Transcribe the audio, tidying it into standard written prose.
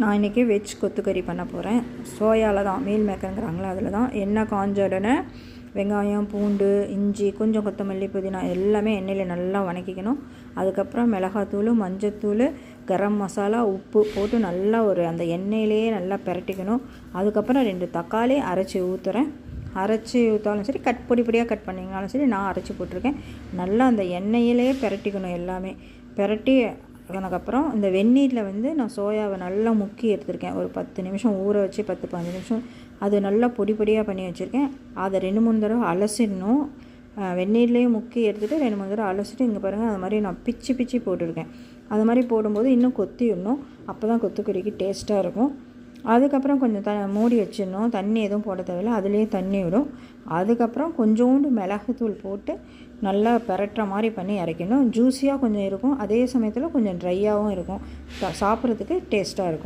நான் இன்றைக்கி வெஜ் கொத்துக்கறி பண்ண போகிறேன். சோயாவில் தான், மீல் மேக்கருங்கிறாங்களே அதில் தான். எண்ணெய் காஞ்ச உடனே வெங்காயம், பூண்டு, இஞ்சி, கொஞ்சம் கொத்தமல்லி, புதினா எல்லாமே எண்ணெயில் நல்லா வதக்கிக்கணும். அதுக்கப்புறம் மிளகாத்தூள், மஞ்சத்தூள், கரம் மசாலா, உப்பு போட்டு நல்லா அந்த எண்ணெயிலேயே நல்லா பிரட்டிக்கணும். அதுக்கப்புறம் 2 தக்காளி அரைச்சி ஊற்றுறேன். அரைச்சி ஊற்றாலும் சரி, பொடி பொடியாக கட் பண்ணிங்கனாலும் சரி, நான் அரைச்சி போட்டிருக்கேன். நல்லா அந்த எண்ணெயிலே பிரட்டிக்கணும். எல்லாமே பிரட்டி அதுக்கப்புறம் இந்த வெந்நீரில் நான் சோயாவை நல்லா முக்கி எடுத்துருக்கேன். ஒரு 10 நிமிஷம் ஊற வச்சு 10-15 நிமிஷம் அது நல்லா பொடி பொடியாக பண்ணி வச்சுருக்கேன். அதை 2-3 தடவை அலசிடணும். வெந்நீர்லேயே முக்கி எடுத்துகிட்டு 2-3 தடவை அலசிட்டு, இங்கே பாருங்கள், அது மாதிரி நான் பிச்சு போட்டிருக்கேன். அது மாதிரி போடும்போது இன்னும் கொத்திடணும். அப்போ தான் கொத்துக்கறிக்கு டேஸ்ட்டாக இருக்கும். அதுக்கப்புறம் கொஞ்சம் மூடி வச்சிடணும். தண்ணி எதுவும் போட தேவையில்லை, அதுலேயே தண்ணி விடும். அதுக்கப்புறம் கொஞ்சோண்டு மிளகுத்தூள் போட்டு நல்லா பிரட்டுற மாதிரி பண்ணி இறக்கணும். ஜூஸியாக கொஞ்சம் இருக்கும், அதே சமயத்தில் கொஞ்சம் ட்ரையாகவும் இருக்கும். சாப்பிட்றதுக்கு டேஸ்ட்டாக இருக்கும்.